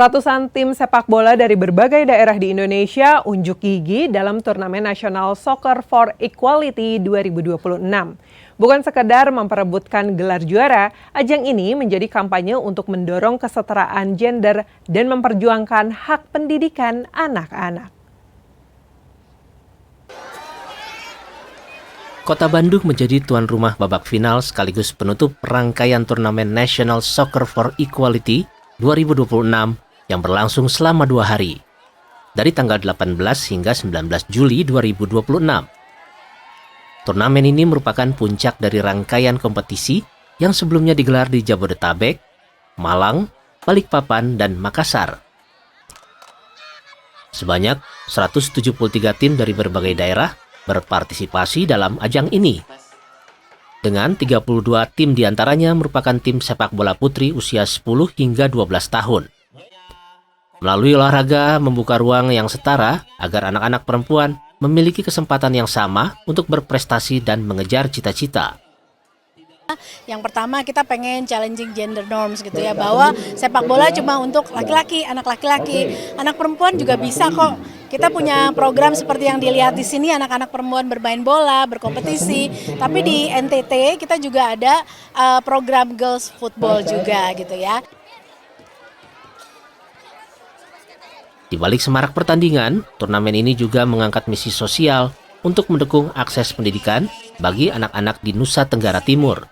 Ratusan tim sepak bola dari berbagai daerah di Indonesia unjuk gigi dalam turnamen nasional Soccer for Equality 2026. Bukan sekedar memperebutkan gelar juara, ajang ini menjadi kampanye untuk mendorong kesetaraan gender dan memperjuangkan hak pendidikan anak-anak. Kota Bandung menjadi tuan rumah babak final sekaligus penutup rangkaian turnamen National Soccer for Equality 2026 yang berlangsung selama 2 hari, dari tanggal 18 hingga 19 Juli 2026. Turnamen ini merupakan puncak dari rangkaian kompetisi yang sebelumnya digelar di Jabodetabek, Malang, Balikpapan, dan Makassar. Sebanyak 173 tim dari berbagai daerah berpartisipasi dalam ajang ini. Dengan 32 tim diantaranya merupakan tim sepak bola putri usia 10 hingga 12 tahun. Melalui olahraga membuka ruang yang setara agar anak-anak perempuan memiliki kesempatan yang sama untuk berprestasi dan mengejar cita-cita. Yang pertama kita pengen challenging gender norms gitu ya, bahwa sepak bola cuma untuk laki-laki, anak laki-laki, anak perempuan juga bisa kok. Kita punya program seperti yang dilihat di sini, anak-anak perempuan bermain bola, berkompetisi. Tapi di NTT kita juga ada program girls football juga gitu ya. Di balik semarak pertandingan, turnamen ini juga mengangkat misi sosial untuk mendukung akses pendidikan bagi anak-anak di Nusa Tenggara Timur.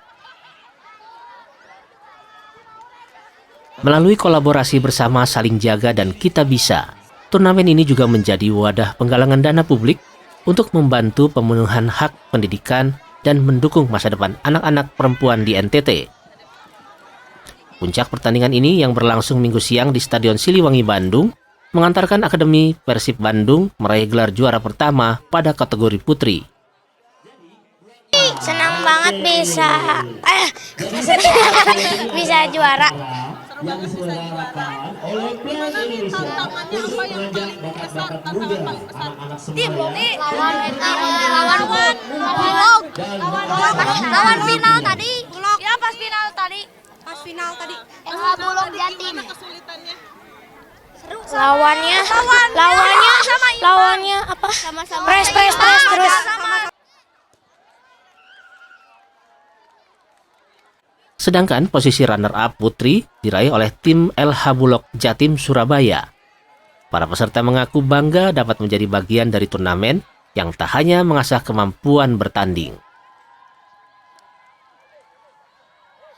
Melalui kolaborasi bersama Saling Jaga dan Kita Bisa, turnamen ini juga menjadi wadah penggalangan dana publik untuk membantu pemenuhan hak pendidikan dan mendukung masa depan anak-anak perempuan di NTT. Puncak pertandingan ini yang berlangsung Minggu siang di Stadion Siliwangi, Bandung, mengantarkan Akademi Persib Bandung meraih gelar juara pertama pada kategori putri. Senang banget bisa juara. Gimana nih tantangannya, apa yang paling besar, tantangan paling besar? Lawan final tadi. Ya pas final tadi. Bulog Jatim. Kesulitannya? Lawannya apa? Press terus. Sedangkan posisi runner-up putri diraih oleh tim LH Bulog Jatim Surabaya. Para peserta mengaku bangga dapat menjadi bagian dari turnamen yang tak hanya mengasah kemampuan bertanding.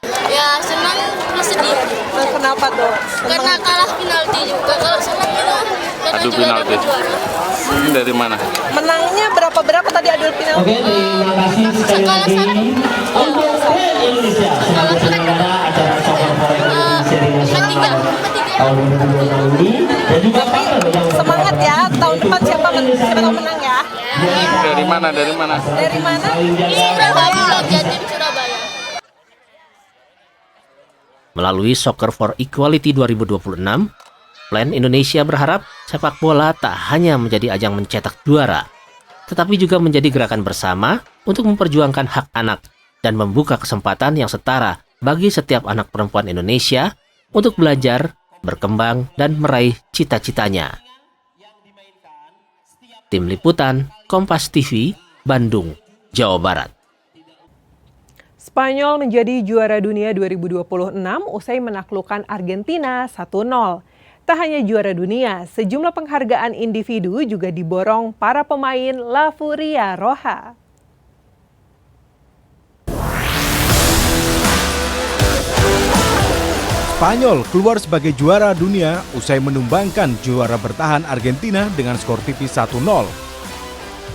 Ya senang plus sedih. Kenapa tuh? Karena kalah penalti juga. Kalau senang itu karena juga dapat juara. Ini dari mana? Menangnya berapa tadi adu final? Oke, terima kasih sekali lagi untuk Indonesia sebagai penyelenggara acara Soccer for Equality Series Nasional tahun 2026 ini, dan juga partner yang Semangat ya, tahun depan siapa tahu menang ya? Dari mana? Dari mana? Bulog Jatim Surabaya. Melalui Soccer for Equality 2026, Plan Indonesia berharap sepak bola tak hanya menjadi ajang mencetak juara, tetapi juga menjadi gerakan bersama untuk memperjuangkan hak anak dan membuka kesempatan yang setara bagi setiap anak perempuan Indonesia untuk belajar, berkembang, dan meraih cita-citanya. Tim Liputan, Kompas TV, Bandung, Jawa Barat. Spanyol menjadi juara dunia 2026 usai menaklukkan Argentina 1-0. Tak hanya juara dunia, sejumlah penghargaan individu juga diborong para pemain La Furia Roja. Spanyol keluar sebagai juara dunia usai menumbangkan juara bertahan Argentina dengan skor tipis 1-0.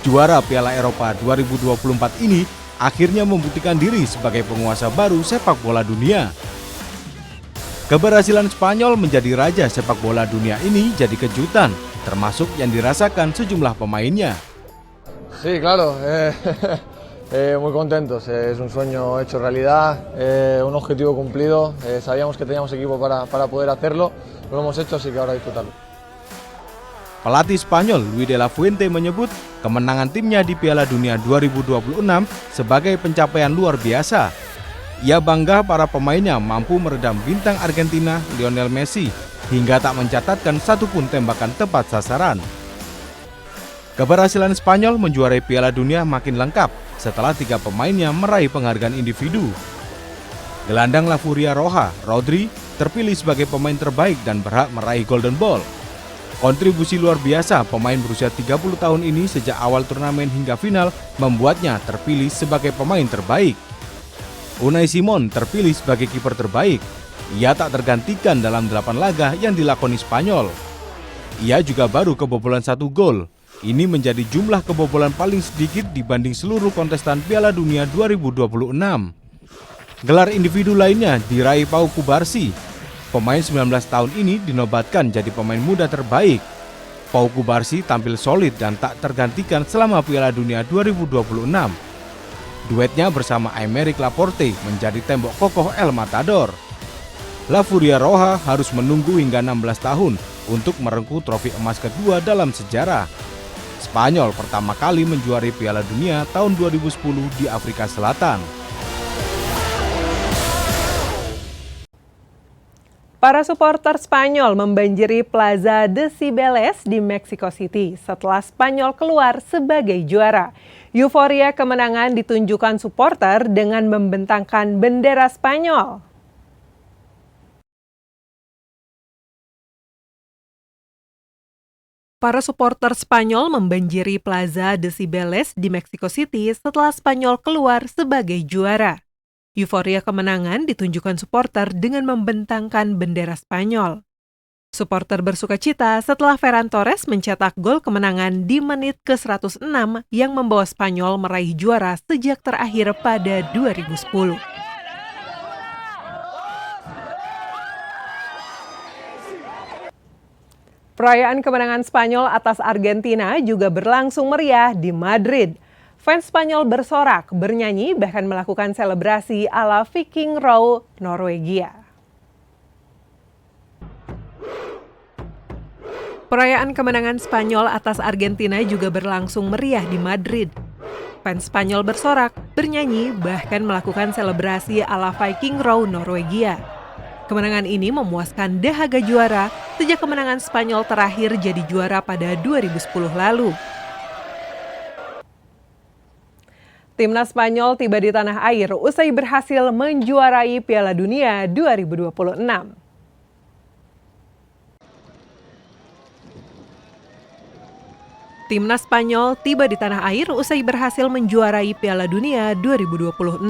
Juara Piala Eropa 2024 ini akhirnya membuktikan diri sebagai penguasa baru sepak bola dunia. Keberhasilan Spanyol menjadi raja sepak bola dunia ini jadi kejutan, termasuk yang dirasakan sejumlah pemainnya. Sí, claro, muy contentos, es un sueño hecho realidad, un objetivo cumplido, sabíamos que teníamos equipo para poder hacerlo, lo hemos hecho, así que ahora disfrutarlo. Pelatih Spanyol Luis de la Fuente menyebut kemenangan timnya di Piala Dunia 2026 sebagai pencapaian luar biasa. Ia bangga para pemainnya mampu meredam bintang Argentina Lionel Messi hingga tak mencatatkan satupun tembakan tepat sasaran. Keberhasilan Spanyol menjuarai Piala Dunia makin lengkap setelah 3 pemainnya meraih penghargaan individu. Gelandang La Furia Roja, Rodri, terpilih sebagai pemain terbaik dan berhak meraih Golden Ball. Kontribusi luar biasa pemain berusia 30 tahun ini sejak awal turnamen hingga final membuatnya terpilih sebagai pemain terbaik. Unai Simon terpilih sebagai kiper terbaik. Ia tak tergantikan dalam 8 laga yang dilakoni Spanyol. Ia juga baru kebobolan 1 gol. Ini menjadi jumlah kebobolan paling sedikit dibanding seluruh kontestan Piala Dunia 2026. Gelar individu lainnya diraih Pau Cubarsí. Pemain 19 tahun ini dinobatkan jadi pemain muda terbaik. Pau Cubarsí tampil solid dan tak tergantikan selama Piala Dunia 2026. Duetnya bersama Aymeric Laporte menjadi tembok kokoh El Matador. La Furia Roja harus menunggu hingga 16 tahun untuk merengkuh trofi emas kedua dalam sejarah. Spanyol pertama kali menjuari Piala Dunia tahun 2010 di Afrika Selatan. Para supporter Spanyol membanjiri Plaza de Cibeles di Mexico City setelah Spanyol keluar sebagai juara. Euforia kemenangan ditunjukkan supporter dengan membentangkan bendera Spanyol. Para supporter Spanyol membanjiri Plaza de Cibeles di Mexico City setelah Spanyol keluar sebagai juara. Euforia kemenangan ditunjukkan supporter dengan membentangkan bendera Spanyol. Supporter bersukacita setelah Ferran Torres mencetak gol kemenangan di menit ke-106 yang membawa Spanyol meraih juara sejak terakhir pada 2010. Perayaan kemenangan Spanyol atas Argentina juga berlangsung meriah di Madrid. Fans Spanyol bersorak, bernyanyi, bahkan melakukan selebrasi ala Viking Row, Norwegia. Perayaan kemenangan Spanyol atas Argentina juga berlangsung meriah di Madrid. Fans Spanyol bersorak, bernyanyi, bahkan melakukan selebrasi ala Viking Row, Norwegia. Kemenangan ini memuaskan dahaga juara sejak kemenangan Spanyol terakhir jadi juara pada 2010 lalu. Timnas Spanyol tiba di tanah air usai berhasil menjuarai Piala Dunia 2026. Timnas Spanyol tiba di tanah air usai berhasil menjuarai Piala Dunia 2026.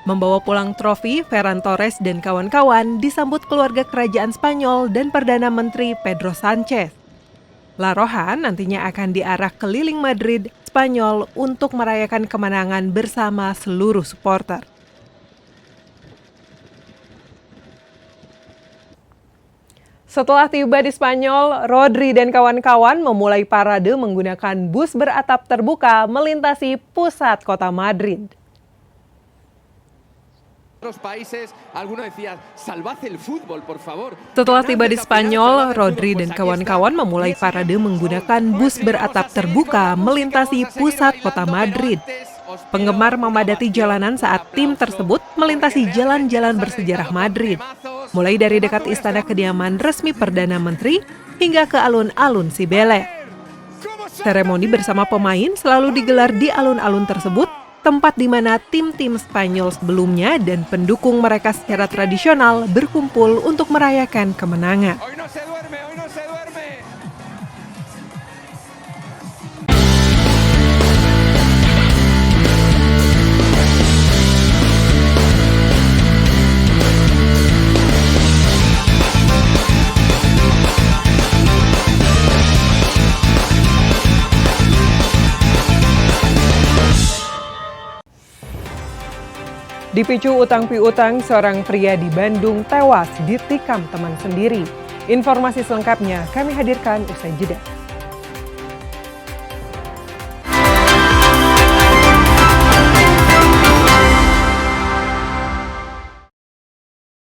Membawa pulang trofi, Ferran Torres dan kawan-kawan disambut keluarga kerajaan Spanyol dan Perdana Menteri Pedro Sánchez. La Roja nantinya akan diarak keliling Madrid, Spanyol untuk merayakan kemenangan bersama seluruh supporter. Setelah tiba di Spanyol, Rodri dan kawan-kawan memulai parade menggunakan bus beratap terbuka melintasi pusat kota Madrid. Setelah tiba di Spanyol, Rodri dan kawan-kawan memulai parade menggunakan bus beratap terbuka melintasi pusat kota Madrid. Penggemar memadati jalanan saat tim tersebut melintasi jalan-jalan bersejarah Madrid, mulai dari dekat istana kediaman resmi Perdana Menteri hingga ke alun-alun Cibeles. Seremoni bersama pemain selalu digelar di alun-alun tersebut, tempat di mana tim-tim Spanyol sebelumnya dan pendukung mereka secara tradisional berkumpul untuk merayakan kemenangan. Dipicu utang piutang, seorang pria di Bandung tewas ditikam teman sendiri. Informasi selengkapnya kami hadirkan usai jeda.